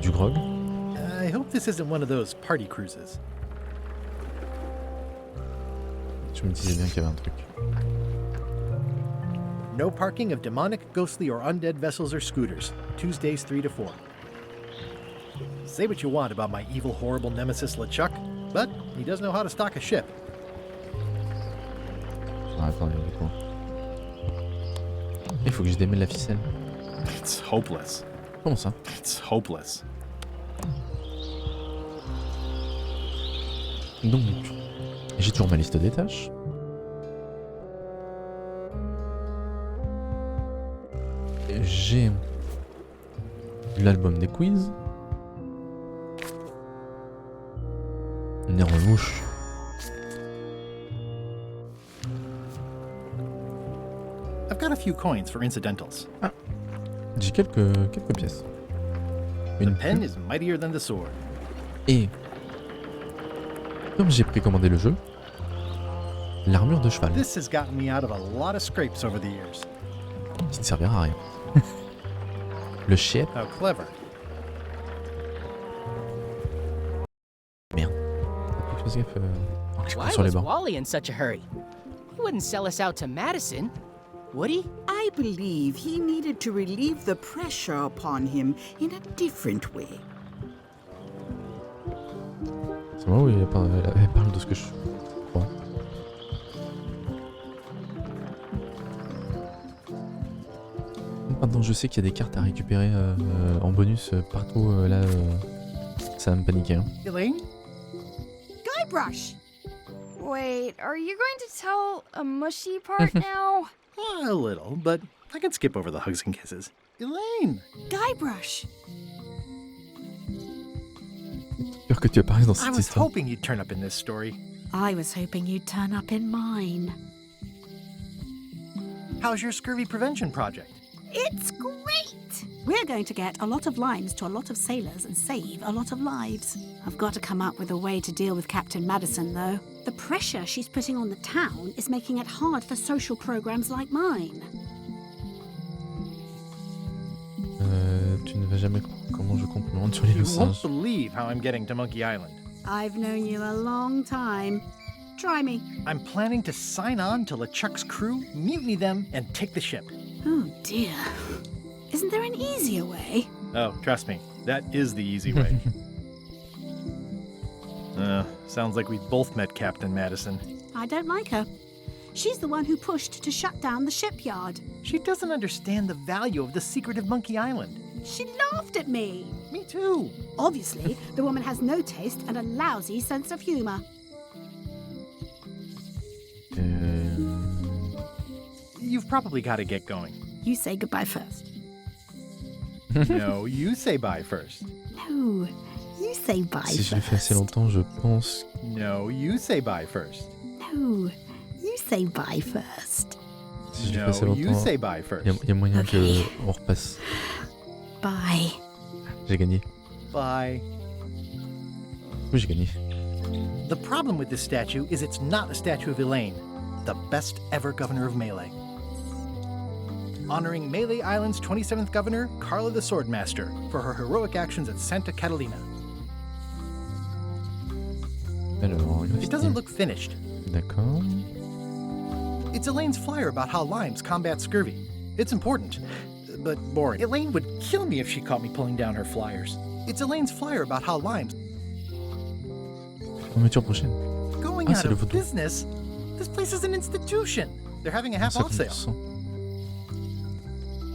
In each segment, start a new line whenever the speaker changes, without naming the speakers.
Du grog.
I hope this isn't one of those party cruises.
Je me disais bien qu'il y avait un truc.
No parking of demonic, ghostly, or undead vessels or scooters. Tuesdays 3 to 4. Say what you want about my evil, horrible nemesis LeChuck, but he does know how to stock a ship.
Ah, attendez, du coup. Il faut que je démêle la ficelle.
It's hopeless.
Comment ça?
It's hopeless.
Donc, j'ai toujours ma liste des tâches. J'ai l'album des quiz. Une énorme mouche.
I've got a few coins for incidentals.
Ah, j'ai quelques pièces.
The
Une
pen
plume.
is mightier than the sword.
Et comme j'ai précommandé le jeu, l'armure de cheval,
This has gotten me out of a lot of scrapes over the years.
qui ne servira à rien. Le shit.
How clever.
Merde. Faut que je fasse gaffe, que je
Why
cours sur les
was
bords.
Wally in such a hurry? He wouldn't sell us out to Madison, would he?
I believe he needed to relieve the pressure upon him in a different way.
C'est moi ou elle parle de ce que je crois. Maintenant je sais qu'il y a des cartes à récupérer en bonus partout là. Ça va me paniquer. Hein.
Elaine?
Guybrush!
Wait, are you going to tell a mushy part now?
A little, but I can skip over the hugs and kisses. Elaine!
Guybrush!
Peur que tu apparaisses dans
I
cette
was
histoire.
hoping you'd turn up in this story.
I was hoping you'd turn up in mine.
How's your scurvy prevention project?
It's great! We're going to get a lot of limes to a lot of sailors and save a lot of lives. I've got to come up with a way to deal with Captain Madison, though. The pressure she's putting on the town is making it hard for social programs like mine.
Tu ne vas jamais croire comment je compte me rendre sur l'île
You
aux
won't
singes.
believe how I'm getting to Monkey Island.
I've known you a long time. Try me.
I'm planning to sign on to LeChuck's crew, mutiny them, and take the ship.
Oh, dear. Isn't there an easier way?
Oh, trust me, that is the easy way. Sounds like we both met Captain Madison.
I don't like her. She's the one who pushed to shut down the shipyard.
She doesn't understand the value of the secret of Monkey Island.
She laughed at me.
Me too.
Obviously, the woman has no taste and a lousy sense of humor.
You've probably got to get going.
You say goodbye first.
No, you say bye first.
No, you say bye
Si je l'ai
first.
fait assez longtemps, je pense.
No, you say bye first.
No, you say bye first.
Si je l'ai fait assez
No, you
longtemps,
say bye first.
il y a moyen que on repasse.
Bye.
J'ai gagné.
Bye.
Oui, j'ai gagné.
The problem with this statue is it's not a statue of Elaine, the best ever governor of Melee. Honoring Melee Island's 27th governor, Carla the Swordmaster, for her heroic actions at Santa Catalina.
Alors,
It doesn't look finished.
D'accord.
It's Elaine's flyer about how limes combat scurvy. It's important, but boring. Elaine would kill me if she caught me pulling down her flyers. It's Elaine's flyer about how limes
Fermeture prochaine.
going
Ah,
out
c'est le
of
photo.
business. This place is an institution. They're having a half off sale.
50%.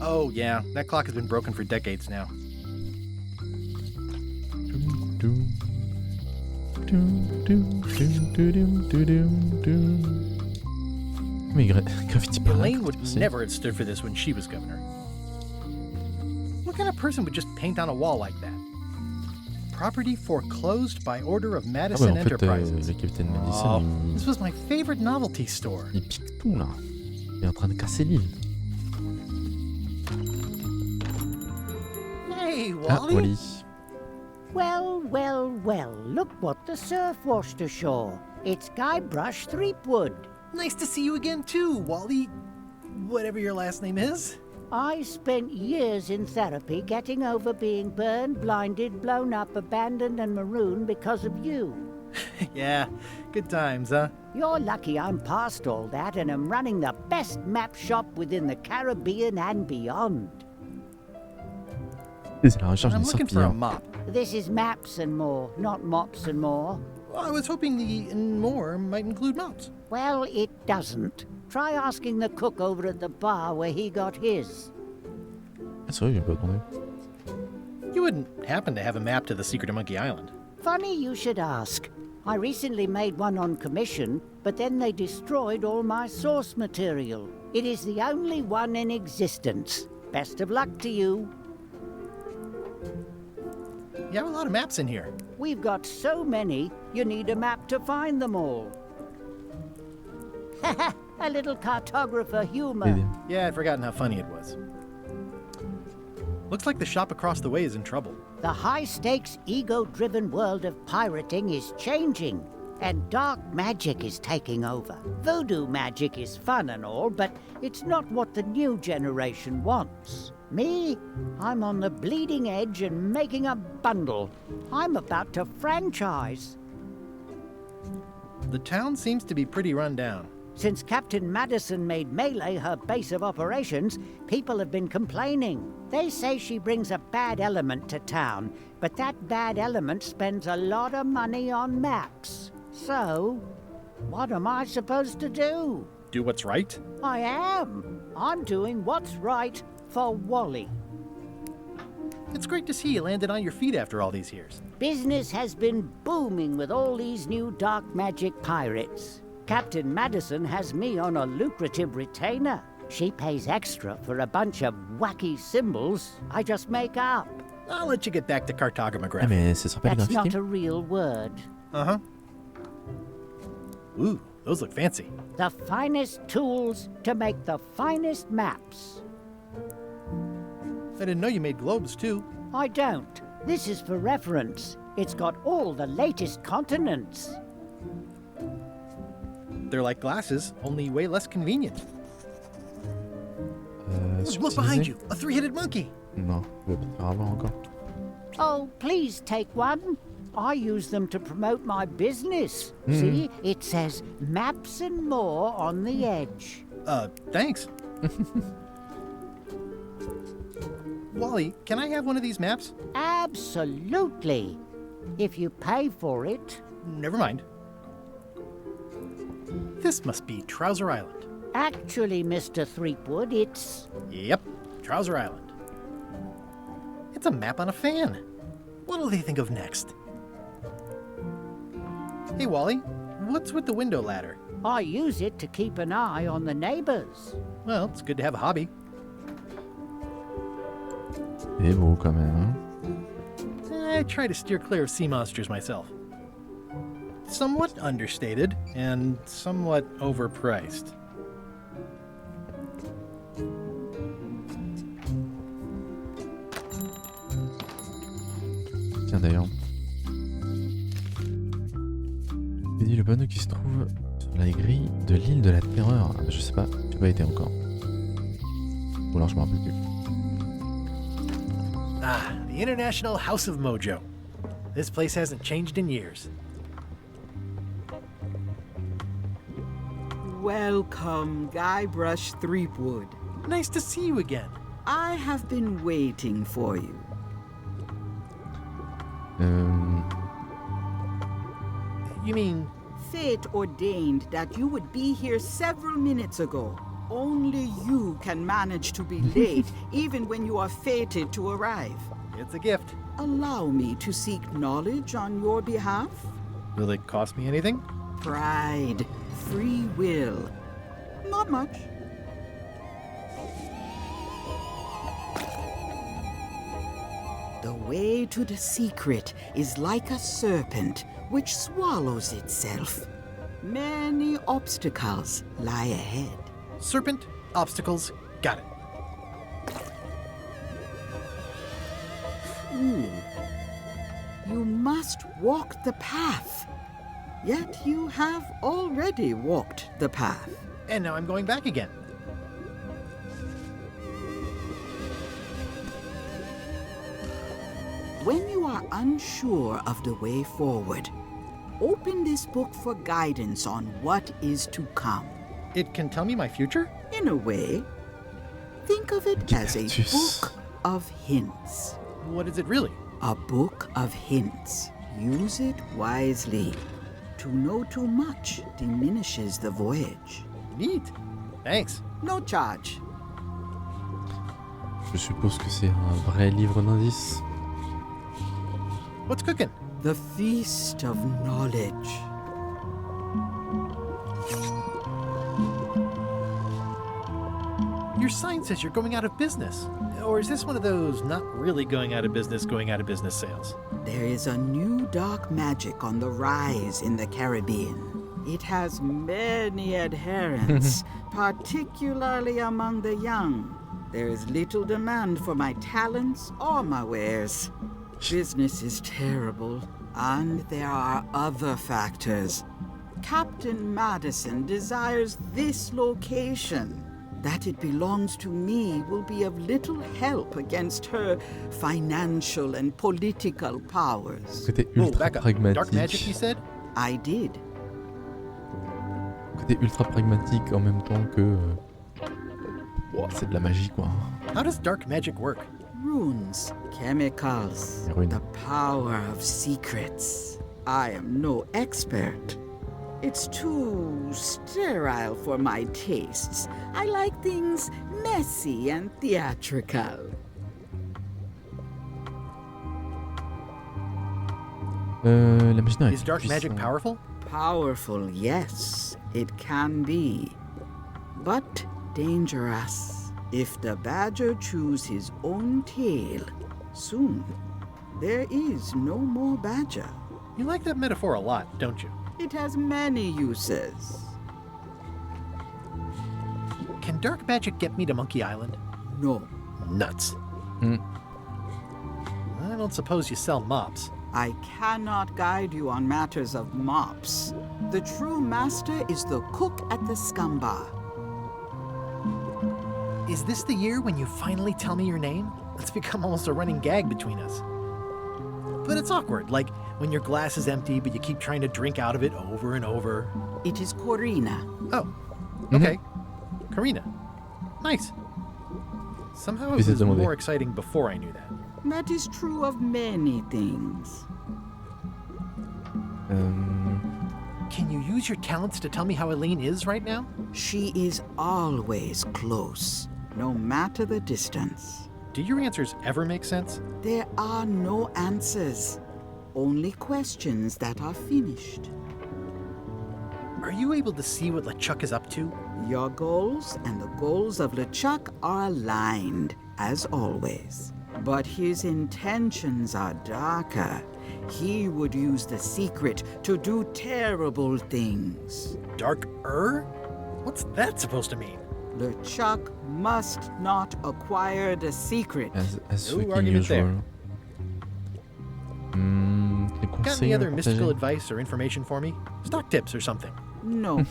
Oh yeah, that clock has been broken for decades now.
Mais graffiti par là.
Elaine would never have stood for this when she was governor. What kind of person would just paint on a wall like that? Property foreclosed by order of
Ah ouais,
Madison
en fait,
Enterprises.
le capitaine
Oh,
Madison,
this was my favorite novelty store.
il pique tout là. Il est en train de casser l'île.
Hey,
Ah,
Wally.
Wally.
Well, well, well, look what the surf washed ashore. It's Guybrush Threepwood.
Nice to see you again too, Wally. Whatever your last name is.
I spent years in therapy getting over being burned, blinded, blown up, abandoned, and marooned because of you.
Yeah, good times, huh?
You're lucky I'm past all that and am running the best map shop within the Caribbean and beyond.
C'est la recherche
I'm
d'une
looking for a
sortie.
mop.
This is maps and more, not mops and more.
Well, I was hoping the and more might include mops.
Well, it doesn't. Try asking the cook over at the bar where he got his.
Ah, c'est vrai, j'ai pas entendu.
You wouldn't happen to have a map to the secret of Monkey Island.
Funny you should ask. I recently made one on commission, but then they destroyed all my source material. It is the only one in existence. Best of luck to you.
You have a lot of maps in here.
We've got so many, you need a map to find them all. A little cartographer humor.
Idiot.
Yeah, I'd forgotten how funny it was. Looks like the shop across the way is in trouble.
The high-stakes, ego-driven world of pirating is changing, and dark magic is taking over. Voodoo magic is fun and all, but it's not what the new generation wants. Me? I'm on the bleeding edge and making a bundle. I'm about to franchise.
The town seems to be pretty run down.
Since Captain Madison made Melee her base of operations, people have been complaining. They say she brings a bad element to town, but that bad element spends a lot of money on maps. So, what am I supposed to do?
Do what's right?
I am. I'm doing what's right for Wally.
It's great to see you landed on your feet after all these years.
Business has been booming with all these new dark magic pirates. Captain Madison has me on a lucrative retainer. She pays extra for a bunch of wacky symbols I just make up.
I'll let you get back to
Ah,
cartography.
mais ce sera pas les
That's not
graffitis.
a real word.
Uh-huh. Ooh, those look fancy.
The finest tools to make the finest maps.
I didn't know you made globes, too.
I don't. This is for reference. It's got all the latest continents.
They're like glasses, only way less convenient. Look
Subtiliser?
behind you, a three-headed monkey.
Non, je vais peut-être faire avoir encore.
Oh, please take one. I use them to promote my business. See, it says maps and more on the edge.
Thanks. Wally, can I have one of these maps?
Absolutely. If you pay for it.
Never mind. This must be Trouser Island.
Actually, Mr. Threepwood, it's...
Yep, Trouser Island. It's a map on a fan. What'll they think of next? Hey, Wally, what's with the window ladder?
I use it to keep an eye on the neighbors.
Well, it's good to have a hobby.
C'est beau quand même, hein.
I try to steer clear of sea monsters myself. Somewhat understated and somewhat overpriced.
Tiens d'ailleurs. Il dit le panneau qui se trouve sur la grille de l'île de la Terreur. Ah, je sais pas, j'ai pas été encore. Ou alors je me rappelle plus.
Ah, the International House of Mojo. This place hasn't changed in years.
Welcome, Guybrush Threepwood.
Nice to see you again.
I have been waiting for you.
You mean,
Fate ordained that you would be here several minutes ago. Only you can manage to be late, even when you are fated to arrive.
it's a gift.
Allow me to seek knowledge on your behalf.
Will it cost me anything?
Pride, free will. Not much. The way to the secret is like a serpent which swallows itself. Many obstacles lie ahead.
Serpent, obstacles, got it.
You must walk the path. Yet you have already walked the path.
And now I'm going back again.
When you are unsure of the way forward, open this book for guidance on what is to come.
It can tell me my future?
In a way, think of it as a
Guidance.
book of hints.
What is it really?
A book of hints. Use it wisely. To know too much diminishes the voyage.
Neat. Thanks.
No charge.
Je suppose que c'est un vrai livre d'indices.
What's cooking?
The feast of knowledge.
Your sign says you're going out of business. Or is this one of those not really going out of business sales?
There is a new dark magic on the rise in the Caribbean. It has many adherents, particularly among the young. There is little demand for my talents or my wares. Business is terrible, and there are other factors. Captain Madison desires this location. That it belongs to me will be of little help against her financial and political powers.
Côté
Whoa,
ultra
back up.
pragmatique.
Dark magic, you said?
I did.
Côté ultra pragmatique en même temps que. C'est de la magie quoi.
How does dark magic work?
Runes, chemicals,
Les runes.
the power of secrets. I am no expert. It's too sterile for my tastes. I like things messy and theatrical.
La magie non, elle
Is
est
dark magic
puissante.
powerful?
Powerful, yes, it can be. But dangerous. If the badger chews his own tail, soon there is no more badger.
You like that metaphor a lot, don't you?
It has many uses.
Can dark magic get me to Monkey Island?
No,
Nuts.
Hmm.
I don't suppose you sell mops.
I cannot guide you on matters of mops. The true master is the cook at the scum bar.
Is this the year when you finally tell me your name? It's become almost a running gag between us. But it's awkward, like when your glass is empty but you keep trying to drink out of it over and over.
It is Corina.
Oh, okay. Karina. Nice. Somehow it
Puis c'est
was
demandé.
more exciting before I knew that.
That is true of many things.
Can you use your talents to tell me how Elaine is right now?
She is always close, no matter the distance.
Do your answers ever make sense?
There are no answers, only questions that are finished.
Are you able to see what LeChuck is up to?
Your goals and the goals of LeChuck are aligned, as always. But his intentions are darker. He would use the secret to do terrible things.
Dark-er? What's that supposed to mean?
LeChuck must not acquire the secret.
As
No
fucking
argument there.
usual. Les
Got
conseils
any
à
other mystical
partager?
advice or information for me? Stock tips or something?
No.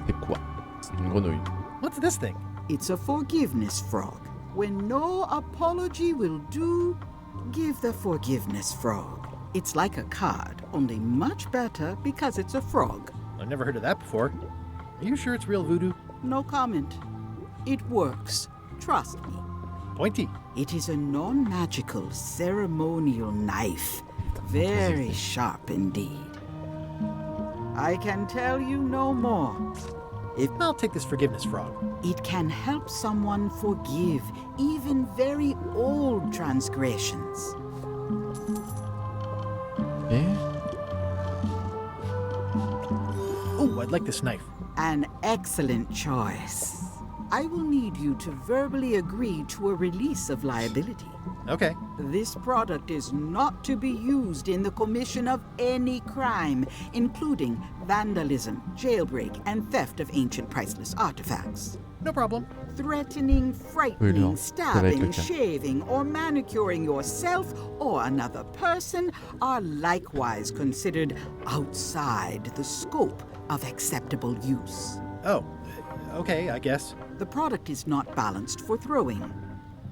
C'est quoi? C'est une grenouille.
What's this thing?
It's a forgiveness frog. When no apology will do, give the forgiveness frog. It's like a card, only much better because it's a frog.
I've never heard of that before. Are you sure it's real voodoo?
No comment. It works. Trust me.
Pointy.
It is a non-magical ceremonial knife. Very sharp indeed. I can tell you no more.
I'll take this forgiveness frog.
It can help someone forgive even very old transgressions.
Et
Oh, I'd like this knife.
An excellent choice. I will need you to verbally agree to a release of liability.
Okay.
This product is not to be used in the commission of any crime, including vandalism, jailbreak, and theft of ancient priceless artifacts.
No problem.
Threatening,
Oui,
frightening,
non, ça va être le
stabbing,
cas.
shaving, or manicuring yourself or another person are likewise considered outside the scope of acceptable use.
Oh, okay, I guess.
The product is not balanced for throwing.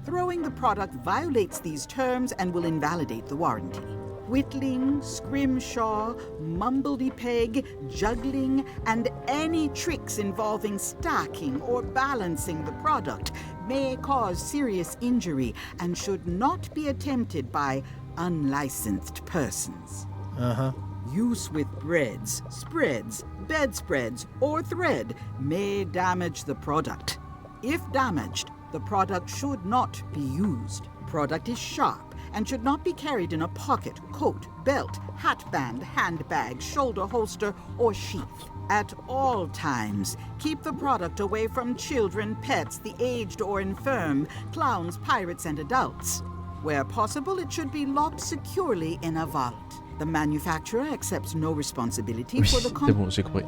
Throwing the product violates these terms and will invalidate the warranty. Whittling, scrimshaw, mumbledy-peg, juggling, and any tricks involving stacking or balancing the product may cause serious injury and should not be attempted by unlicensed persons.
Uh-huh.
Use with breads, spreads, bedspreads, or thread may damage the product. If damaged, the product should not be used. Product is sharp and should not be carried in a pocket, coat, belt, hatband, handbag, shoulder holster, or sheath. At all times, keep the product away from children, pets, the aged or infirm, clowns, pirates, and adults. Where possible, it should be locked securely in a vault. The manufacturer accepts no responsibility for the
C'est bon, j'ai compris.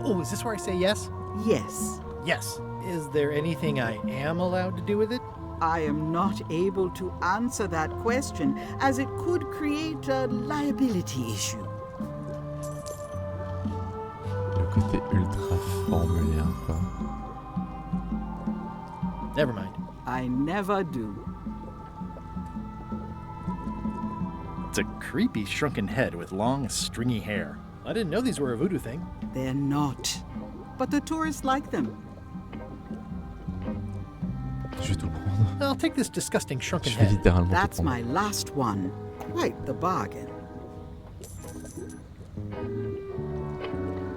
Oh, is this where I say yes?
Yes.
Yes. Is there anything I am allowed to do with it?
I am not able to answer that question, as it could create a liability issue.
Le côté ultra formulaire, quoi.
Never mind.
I never do.
It's a creepy shrunken head with long, stringy hair. I didn't know these were a voodoo thing.
They're not. But the tourists like them.
Je vais tout prendre.
I'll take this disgusting shrunken
Je vais
head.
littéralement tout
That's
prendre.
my last one. Quite the bargain.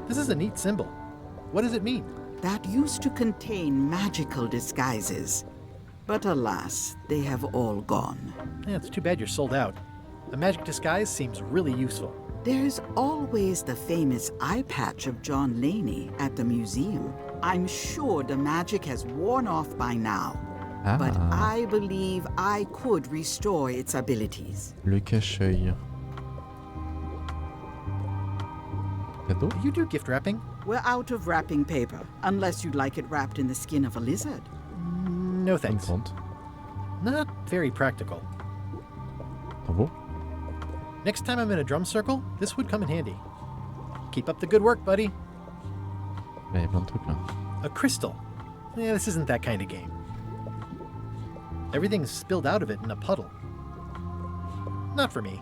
This is a neat symbol. What does it mean?
That used to contain magical disguises. But alas, they have all gone.
Yeah, it's too bad you're sold out. A magic disguise seems really useful.
There's always the famous eye patch of John Laney at the museum. I'm sure the magic has worn off by now.
Ah,
But I believe I could restore its abilities.
le cache-œil. Cadeau?
Do you do gift wrapping?
We're out of wrapping paper, unless you'd like it wrapped in the skin of a lizard.
No
Ça me
thanks.
tente.
Not very practical.
Ah bon?
Next time I'm in a drum circle, this would come in handy. Keep up the good work, buddy.
Il y a plein de trucs là.
A crystal. Yeah, this isn't that kind of game. Everything's spilled out of it in a puddle. Not for me.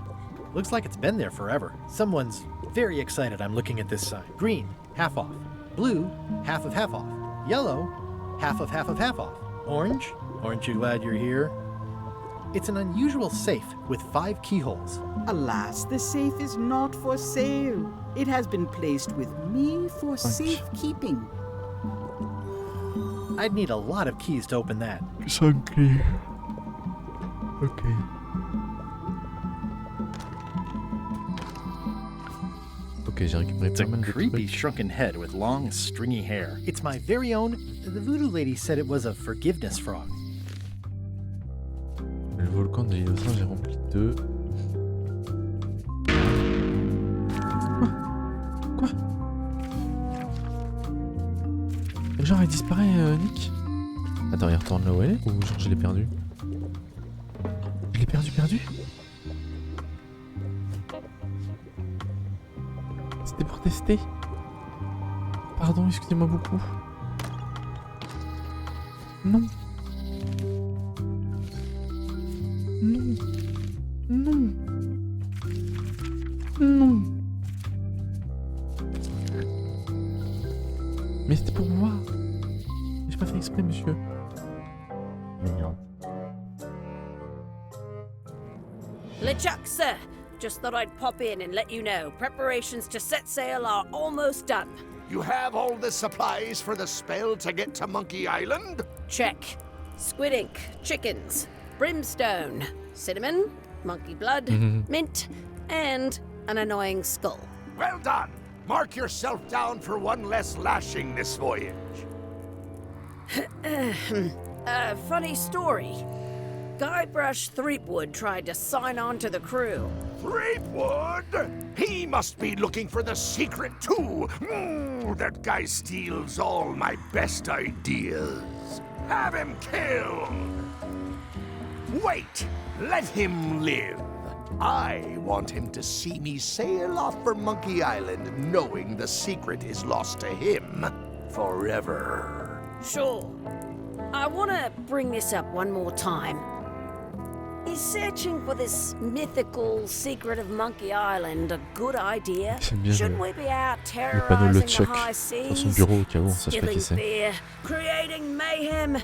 Looks like it's been there forever. Someone's very excited I'm looking at this sign. Green, half off. Blue, half off. Yellow, half of half off. Orange, aren't you glad you're here? It's an unusual safe with 5 keyholes.
Alas, the safe is not for sale. It has been placed with me for safekeeping.
I'd need a lot of keys to open that.
5 clés. Ok. Ok, j'ai récupéré
It's a
pas mal de
creepy
trucs.
shrunken head with long, stringy hair. It's my very own. The voodoo lady said it was a forgiveness frog.
Le volcan de l'innocent, j'ai rempli 2. Quoi? Genre il disparaît, Nick? Attends, il retourne là où elle est? Ou genre je l'ai perdu? Je l'ai perdu? C'était pour tester. Pardon, excusez-moi beaucoup. Non. Non. Non. Non. Mais c'était pour voir. J'ai pas fait exprès, monsieur. Mignon.
LeChuck, sir. Just thought I'd pop in and let you know. Preparations to set sail are almost done.
You have all the supplies for the spell to get to Monkey Island?
Check. Squid ink, chickens, brimstone, cinnamon, monkey blood, mint, and an annoying skull.
Well done! Mark yourself down for one less lashing this voyage.
Funny story. Guybrush Threepwood tried to sign on to the crew.
Threepwood? He must be looking for the secret too. That guy steals all my best ideas. Have him killed. Wait, let him live. I want him to see me sail off for Monkey Island knowing the secret is lost to him forever.
Sure. I want to bring this up one more time. Is searching for this mythical secret of Monkey Island a good idea?
J'aime bien
Shouldn't we be out
le panneau
terrorizing
le
the
Chuck
high
sur son
seas,
bureau au cas où on sache pas qui
instilling
c'est.
fear, creating mayhem,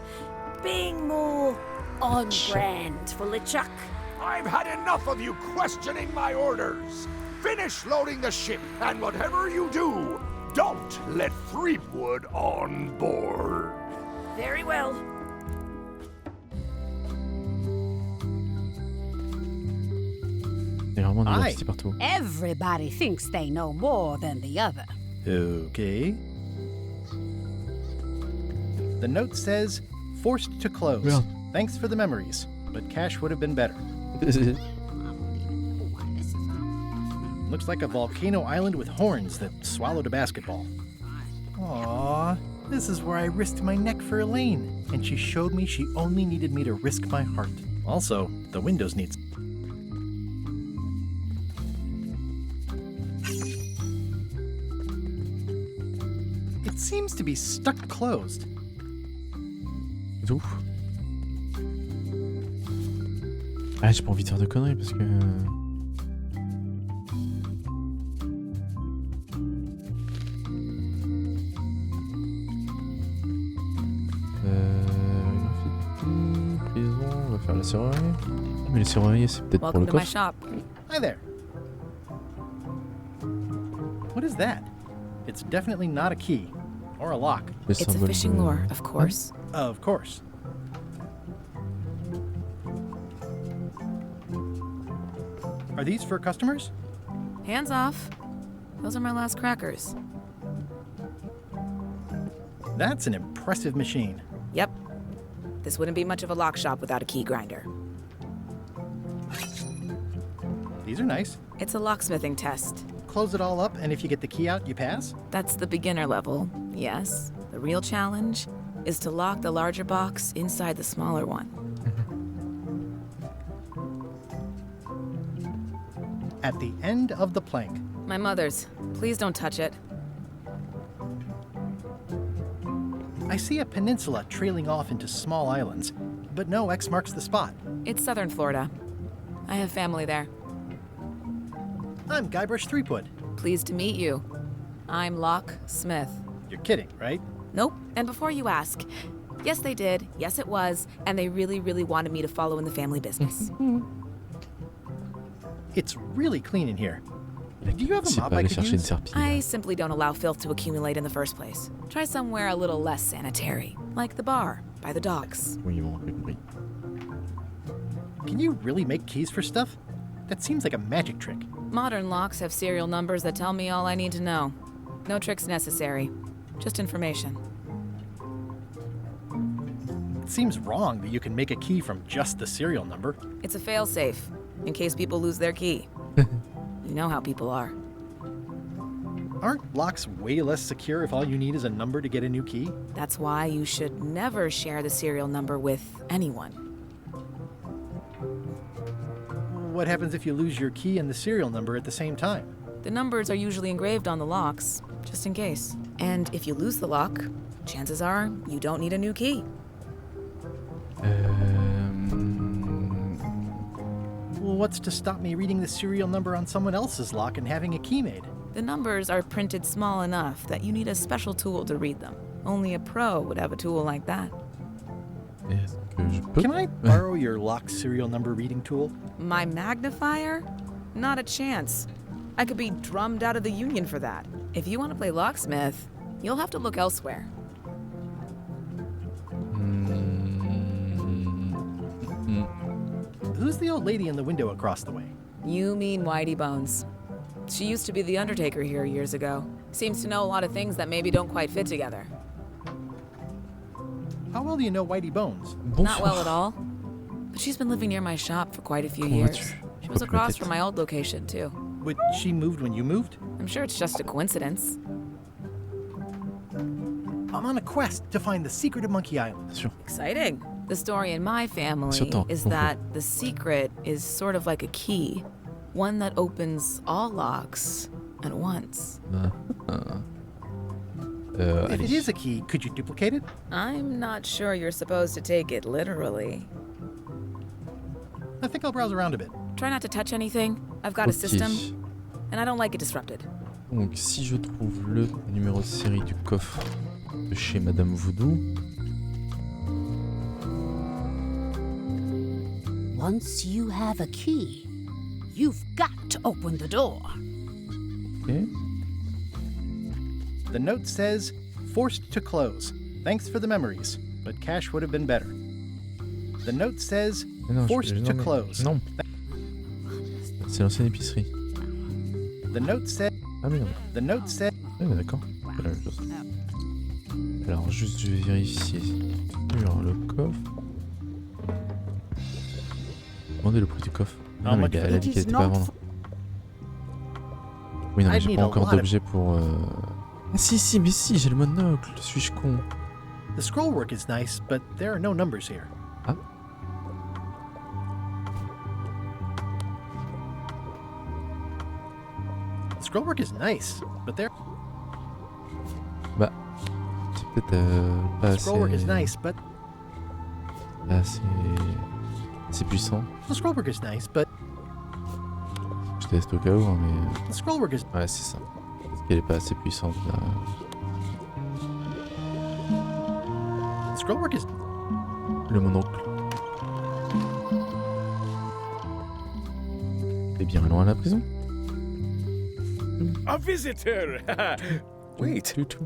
being more on brand for LeChuck?
I've had enough of you questioning my orders. Finish loading the ship, and whatever you do, don't let Threepwood on board.
Very well.
Il y a vraiment de
Aye.
l'identité partout.
Everybody thinks they know more than the other.
Okay. The note says, forced to close.
Merde.
Thanks for the memories, but cash would have been better. Looks like a volcano island with horns that swallowed a basketball. Aww, this is where I risked my neck for Elaine, and she showed me she only needed me to risk my heart. Also, the windows need... It seems to be stuck closed.
Tout. Ah, j'ai pas envie de faire de conneries parce que... graffiti, prison, on va faire la serrurier. Ah, mais les serruriers, c'est peut-être pour le
Welcome to my
coffre.
shop.
Hi there. What is that? It's definitely not a key. Or a lock.
Le
It's a
symbole
fishing
de-
lure, of course.
Of course. Are these for customers?
Hands off. Those are my last crackers.
That's an impressive machine.
Yep. This wouldn't be much of a lock shop without a key grinder.
These are nice.
It's a locksmithing test.
Close it all up, and if you get the key out, you pass?
That's the beginner level, yes. The real challenge is to lock the larger box inside the smaller one.
At the end of the plank.
My mother's. Please don't touch it.
I see a peninsula trailing off into small islands, but no X marks the spot.
It's southern Florida. I have family there.
I'm Guybrush Threepwood.
Pleased to meet you. I'm Locke Smith.
You're kidding, right?
Nope. And before you ask, yes, they did. Yes, it was. And they really, really wanted me to follow in the family business.
It's really clean in here. Do you have a
C'est
mop
pas
I
aller
could
chercher une
use?
serpillière.
I simply don't allow filth to accumulate in the first place. Try somewhere a little less sanitary, like the bar by the docks.
Oui, bon, j'ai compris.
Can you really make keys for stuff? That seems like a magic trick.
Modern locks have serial numbers that tell me all I need to know. No tricks necessary, just information.
It seems wrong that you can make a key from just the serial number.
It's a failsafe, in case people lose their key. You know how people are.
Aren't locks way less secure if all you need is a number to get a new key?
That's why you should never share the serial number with anyone.
What happens if you lose your key and the serial number at the same time?
The numbers are usually engraved on the locks, just in case. And if you lose the lock, chances are you don't need a new key.
Well, what's to stop me reading the serial number on someone else's lock and having a key made?
The numbers are printed small enough that you need a special tool to read them. Only a pro would have a tool like that.
Est-ce que je peux?
Can I borrow your lock serial number reading tool?
My magnifier? Not a chance. I could be drummed out of the union for that. If you want to play locksmith, you'll have to look elsewhere.
Who's the old lady in the window across the way?
You mean Whitey Bones. She used to be the Undertaker here years ago. Seems to know a lot of things that maybe don't quite fit together.
How well do you know Whitey Bones?
Not well at all. But she's been living near my shop for quite a few
Comment
years.
vas-tu?
She was across from my old location, too.
But she moved when you moved?
I'm sure it's just a coincidence.
I'm on a quest to find the secret of Monkey Island.
Bien sûr.
Exciting. The story in my family
Surtout.
is that the secret is sort of like a key, one that opens all locks at once.
If
allez.
it is a key, could you duplicate it?
I'm not sure you're supposed to take it literally.
I think I'll browse around a bit.
Try not to touch anything. I've got a
Ok.
system, and I don't like it disrupted.
Donc si je trouve le numéro de série du coffre de chez Madame Voodoo,
Once you have a key, you've got to open the door.
ok.
The note says, forced to close. Thanks for the memories, but cash would have been better. The note says,
Mais non,
forced
non,
to
mais-
close.
Non. C'est l'ancienne épicerie.
The note said,
Ah mais non.
the note said,
Ah mais d'accord. C'est la même chose. Alors juste je vais vérifier sur le coffre. Demandez le prix du coffre.
Ah,
Non mais
moi,
elle a dit
it
qu'elle
is
était pas à
not
vendre. Oui non mais
I'd
j'ai
need
pas
a
encore
lot of-
d'objet pour... Ah si mais si, j'ai le monocle, suis-je con?
the scrollwork is nice, but there are no numbers here.
Ah.
The scrollwork is nice, but there.
Bah... C'est peut-être pas
The
assez...
scrollwork is nice, but
Pas assez... assez puissant.
the scrollwork is nice, but
Je teste au cas où hein, mais...
the scrollwork is.
Ouais c'est ça. Parce qu'elle est pas assez puissante là.
The scrollwork is.
Le monocle. T'es bien loin à la prison?
A visitor! Wait,
Du tout.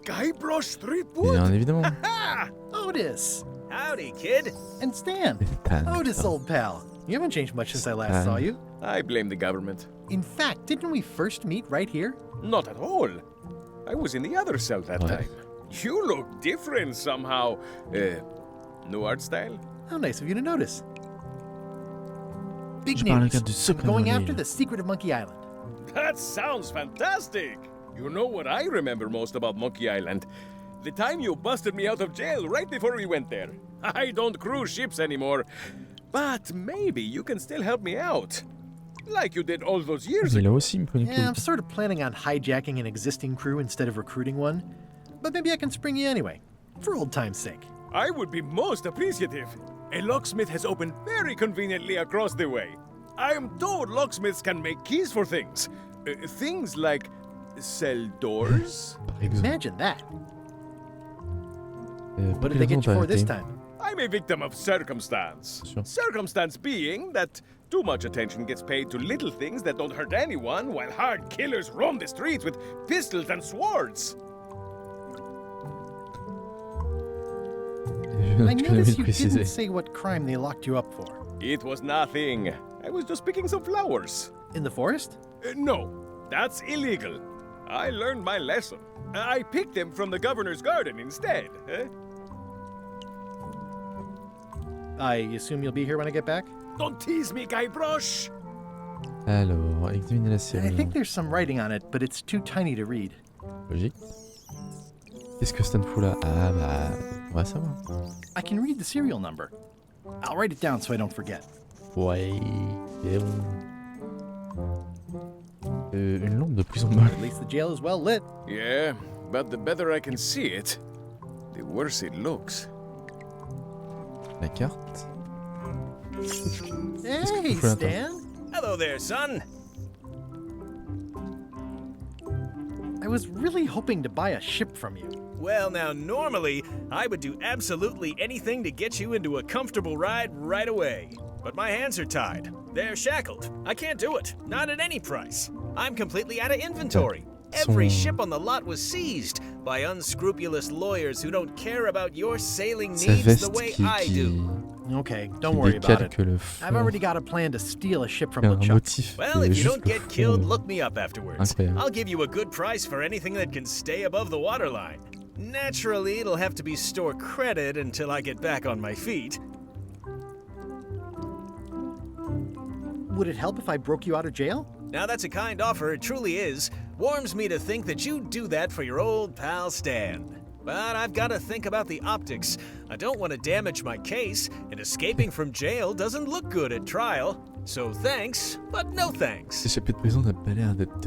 Guybrush Threepwood?
Bien évidemment.
Ah!
Otis!
Howdy, kid.
And Stan!
Stan,
Otis,
putain.
old pal. You haven't changed much since I last
Stan.
saw you.
I blame the government.
In fact, didn't we first meet right here?
Not at all. I was in the other cell that
Ouais.
time. You look different somehow. New art style?
How nice of you to notice. Big
Je parle
news.
regarde du
I'm
secret
going
Noël.
after the secret of Monkey Island.
That sounds fantastic! You know what I remember most about Monkey Island? The time you busted me out of jail right before we went there. I don't cruise ships anymore. But maybe you can still help me out. Like you did all those years
Mais
ago.
là aussi il me prenait
Yeah, I'm sort of planning on hijacking an existing crew instead of recruiting one. But maybe I can spring you anyway, for old time's sake.
I would be most appreciative. A locksmith has opened very conveniently across the way. I am told locksmiths can make keys for things. Things like cell doors.
Par exemple.
Imagine that.
Pour
What did
quelle
they get
raison
you
t'as
for this
arrêté?
time?
I'm a victim of circumstance.
Sure.
Circumstance being that too much attention gets paid to little things that don't hurt anyone, while hard killers roam the streets with pistols and swords.
Je
I
tu l'avais
noticed you
précisé.
didn't say what crime they locked you up for.
It was nothing. I was just picking some flowers.
In the forest?
No, that's illegal. I learned my lesson. I picked them from the governor's garden instead.
I assume you'll be here when I get back?
Don't tease me, Guybrush!
Alors, examiner la
I
série.
think there's some writing on it, but it's too tiny to read.
Logique. Qu'est-ce que Stan fout là? Ah bah, on va savoir.
I can read the serial number. I'll write it down so I don't forget.
Ouais, c'est bon. Une lampe de prison molle.
At least the jail is well lit.
Yeah, but the better I can see it, the worse it looks.
La carte.
Hey,
faut
Stan!
Hello there, son.
I was really hoping to buy a ship from you.
Well, now, normally, I would do absolutely anything to get you into a comfortable ride right away. But my hands are tied. They're shackled. I can't do it. Not at any price. I'm completely out of inventory. Every ship on the lot was seized by unscrupulous lawyers who don't care about your sailing
Sa
needs the
veste
way
qui,
I do.
Okay, don't worry about it.
décalque le fond.
I've already got a plan to steal a ship from
Un
LeChuck.
motif.
Well, if you
juste
don't
le
get killed,
fond.
look me up afterwards.
Incroyable.
I'll give you a good price for anything that can stay above the waterline. Naturally, it'll have to be store credit until I get back on my feet.
Would it help if I broke you out of jail?
Now that's a kind offer, it truly is. Warms me to think that you'd do that for your old pal Stan. But I've got to think about the optics. I don't want to damage my case, and escaping from jail doesn't look good at trial. So thanks, but no thanks.
S'échapper de prison n'a pas l'air d'être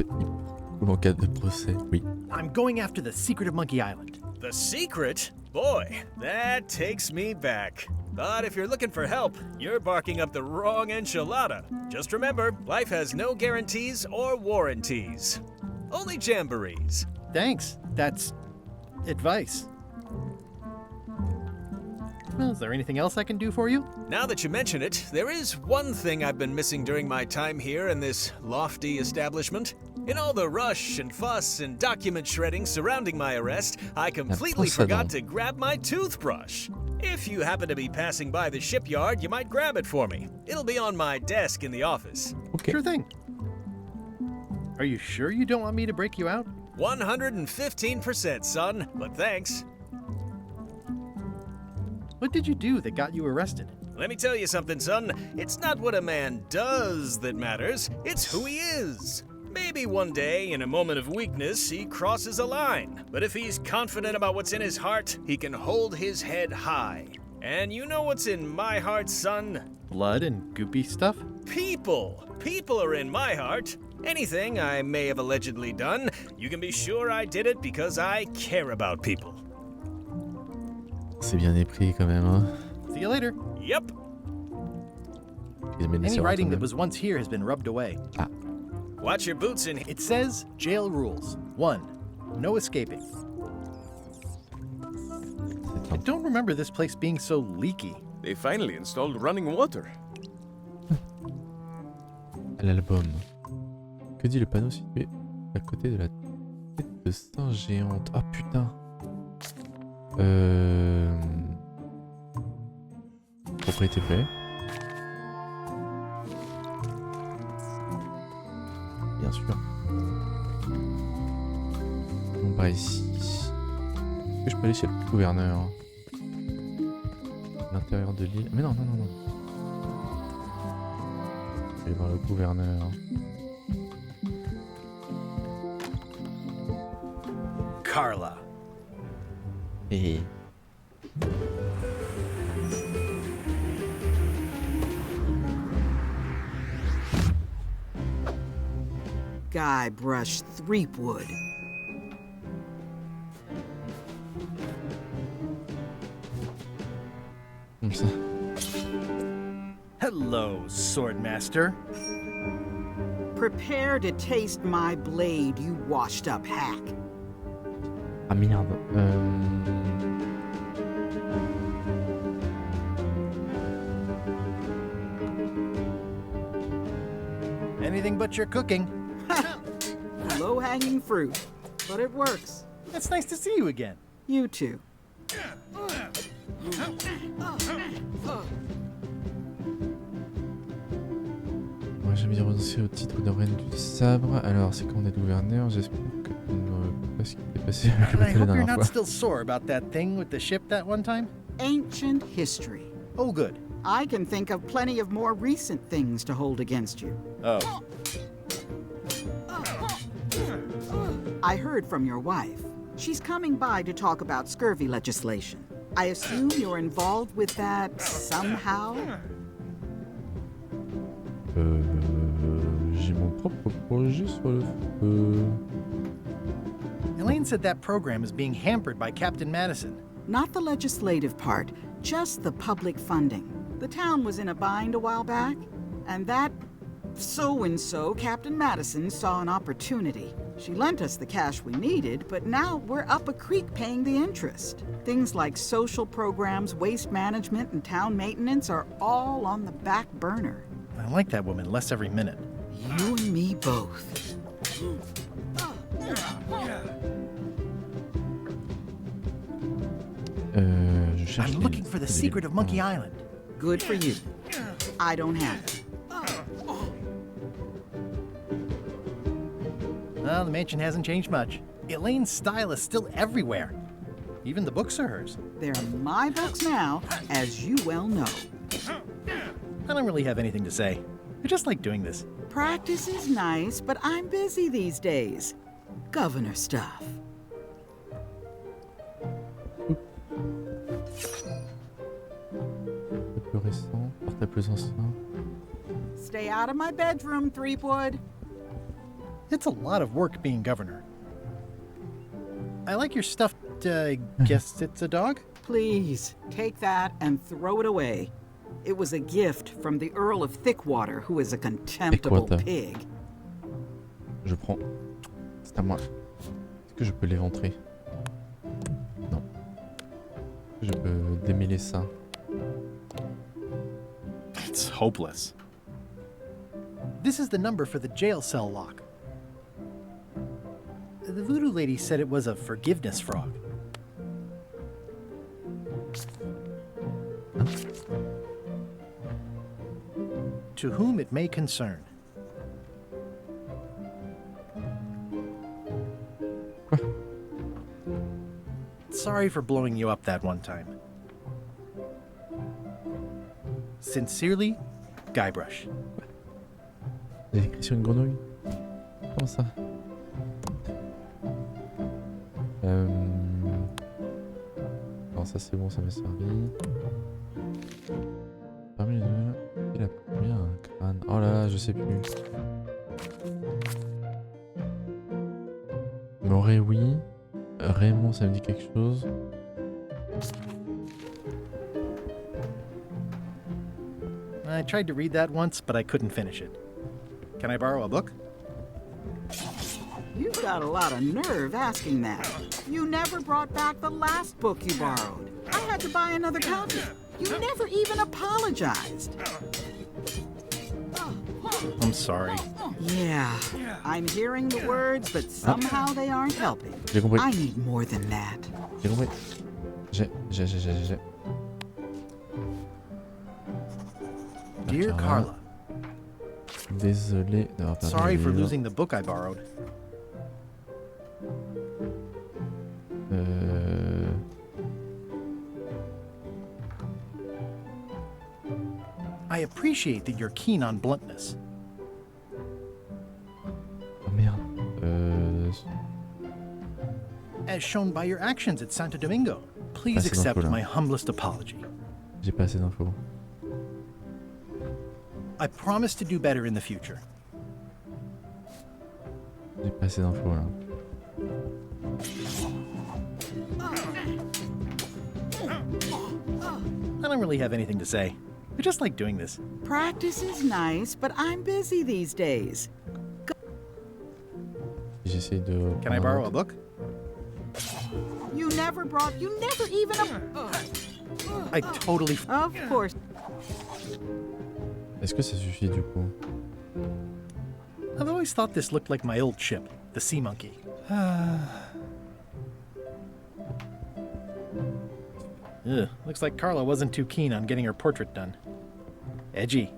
Ou en cas de procès, oui.
I'm going after the secret of Monkey Island.
The secret? Boy, that takes me back. But if you're looking for help, you're barking up the wrong enchilada. Just remember, life has no guarantees or warranties. Only jamborees.
Thanks. That's advice. Well, is there anything else I can do for you?
Now that you mention it, there is one thing I've been missing during my time here in this lofty establishment. In all the rush and fuss and document shredding surrounding my arrest, I completely forgot to grab my toothbrush. If you happen to be passing by the shipyard, you might grab it for me. It'll be on my desk in the office.
Okay.
Sure thing. Are you sure you don't want me to break you out?
115%, son, but thanks.
What did you do that got you arrested?
Let me tell you something, son. It's not what a man does that matters, it's who he is. Maybe one day, in a moment of weakness, he crosses a line. But if he's confident about what's in his heart, he can hold his head high. And you know what's in my heart, son?
Blood and goopy stuff?
People! People are in my heart. Anything I may have allegedly done, you can be sure I did it because I care about people.
C'est bien épris quand même, hein.
See you later.
Yep.
Any writing that was once here has been rubbed away.
Ah.
Watch your boots in.
It says jail rules. 1. No escaping. I don't remember this place being so leaky.
They finally installed running water.
L'album. Que dit le panneau situé à côté de la tête de singe géante? Ah putain. Propriété privée. Bien sûr. On va ici. Est-ce que je peux aller chez le gouverneur? L'intérieur de l'île. Mais non, non, non, non. Je vais aller voir le gouverneur.
Carla.
Et...
Guybrush Threepwood.
Comme ça.
Hello, Swordmaster.
Prepare to taste my blade, you washed up hack.
Ah merde.
Anything but your cooking.
Low-hanging fruit, but it works.
It's nice to see you again.
You too.
Moi j'aime bien renoncer au titre de reine du sabre. Alors c'est quand on est gouverneur, j'espère que tu ne pas ce qui t'est passé avec le
I
bateau la
hope you're
dernière
not
fois.
still sore about that thing with the ship that one time.
Ancient history.
Oh, good.
I can think of plenty of more recent things to hold against you.
Oh.
I heard from your wife. She's coming by to talk about scurvy legislation. I assume you're involved with that somehow?
J'ai mon propre projet sur le feu.
Elaine said that program is being hampered by Captain Madison.
Not the legislative part, just the public funding. The town was in a bind a while back, and that so-and-so, Captain Madison, saw an opportunity. She lent us the cash we needed, but now we're up a creek paying the interest. Things like social programs, waste management, and town maintenance are all on the back burner.
I like that woman less every minute.
You and me both.
Je cherche
I'm looking for the secret of Monkey Island.
Good for you. I don't have it.
Well, the mansion hasn't changed much. Elaine's style is still everywhere. Even the books are hers.
They're my books now, as you well know.
I don't really have anything to say. I just like doing this.
Practice is nice, but I'm busy these days. Governor stuff.
Plus récent, portable plus ancien.
Stay out of my bedroom, Threepwood.
It's a lot of work being governor. I like your stuffed, guess it's a dog?
Please, take that and throw it away. It was a gift from the Earl of Thickwater, who is a contemptible
Thickwater.
pig.
Je prends. C'est à moi. Est-ce que je peux l'éventrer? Non. Je peux démêler ça.
It's hopeless. This is the number for the jail cell lock. The voodoo lady said it was a forgiveness frog. To whom it may concern. Sorry for blowing you up that one time. Sincerely, Guybrush.
J'ai écrit sur une grenouille. Comment ça? Non, ça c'est bon, ça m'est servi. Parmi les deux, il a combien un crâne? Oh là là, je sais plus. Moré, oui. Raymond, ça me dit quelque chose.
I tried to read that once, but I couldn't finish it. Can I borrow a book?
You've got a lot of nerve asking that. You never brought back the last book you borrowed. I had to buy another copy. You never even apologized.
I'm sorry.
Yeah, I'm hearing the words, but somehow they aren't helping.
J'ai compris.
I need more than that.
J'ai compris. J'ai.
Dear Carla,
Désolé d'avoir perdu
sorry
le
for
livre.
losing the book I borrowed. I appreciate that you're keen on bluntness.
Oh merde.
As shown by your actions at Santo Domingo. Please
Assez
accept
d'infos, là.
my humblest apology.
J'ai pas assez d'infos.
I promise to do better in the future.
J'ai pas assez d'infos là.
I don't really have anything to say. I just like doing this.
Practice is nice, but I'm busy these days.
J'essaie de.
Can I borrow a book?
You never even.
I totally.
Of course.
Est-ce que ça suffit du coup?
I've always thought this looked like my old ship, the Sea Monkey. Ugh, looks like Carla wasn't too keen on getting her portrait done. Edgy.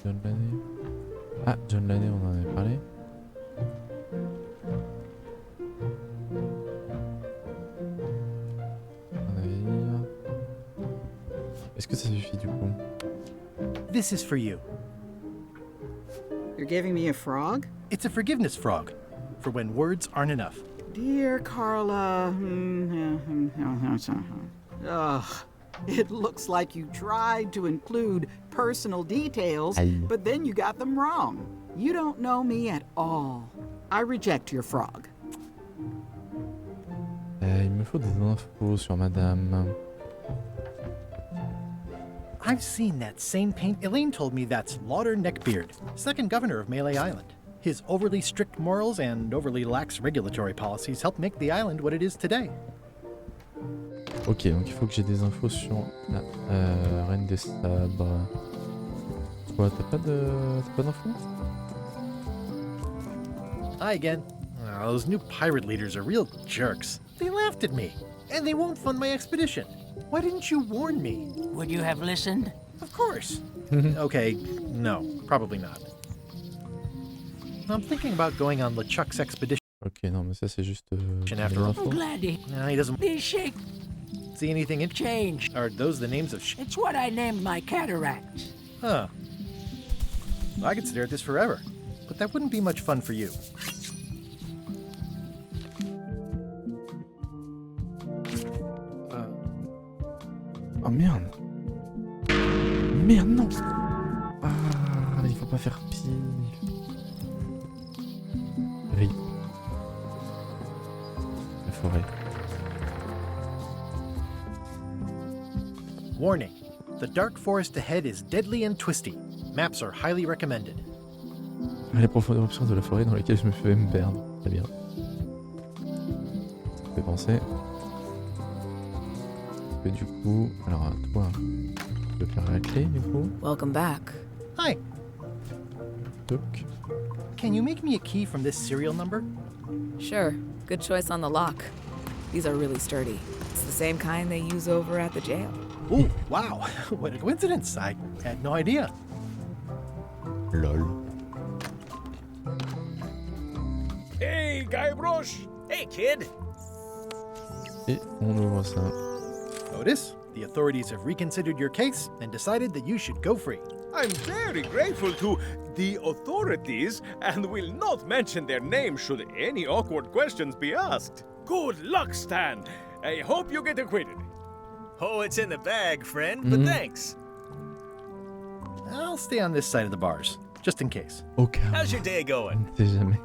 John Laney. Ah, John Laney, on en avait parlé. On avait dit. Est-ce que ça suffit du coup?
This is for you.
You're giving me a frog?
It's a forgiveness frog, for when words aren't enough.
Dear Carla. Ugh. It looks like you tried to include personal details, but then you got them wrong. You don't know me at all. I reject your frog.
Il me faut des infos sur madame.
I've seen that same paint. Elaine told me that's Lauder Neckbeard, second governor of Malay Island. His overly strict morals and overly lax regulatory policies helped make the island what it is today.
Ok, donc il faut que j'ai des infos sur la Reine des Sabres. Quoi, t'as pas d'infos?
Hi again. Oh, those new pirate leaders are real jerks. They laughed at me, and they won't fund my expedition. Why didn't you warn me?
Would you have listened?
Of course. Okay, no, probably not. I'm thinking about going on LeChuck's expedition.
Ok, non, mais ça c'est juste.
After all.
I'm glad he
doesn't
shake.
See anything in
Change.
Are those the names of
It's what I named my cataracts.
Huh. I could stare at this forever, but that wouldn't be much fun for you.
Oh merde. Merde, non. Ah. faut pas faire pire. RIP. La forêt.
Warning. The dark forest ahead is deadly and twisty. Maps are highly recommended.
Les profondeurs obscures de la forêt dans lesquelles je me fais me perdre. Très bien. Ça fait penser. Et du coup, alors toi, tu peux faire la clé du coup.
Welcome back.
Hi.
Toc.
Can you make me a key from this serial number?
Sure. Good choice on the lock. These are really sturdy. It's the same kind they use over at the jail.
Oh, wow. What a coincidence. I had no idea.
Lol.
Hey, Guybrush!
Hey, kid!
Et on ouvre ça.
Notice, the authorities have reconsidered your case and decided that you should go free.
I'm very grateful to the authorities and will not mention their name should any awkward questions be asked. Good luck, Stan. I hope you get acquitted.
Oh, it's in the bag, friend, but thanks.
I'll stay on this side of the bars, just in case.
Au cas où.
How's your day going?
On ne sait jamais.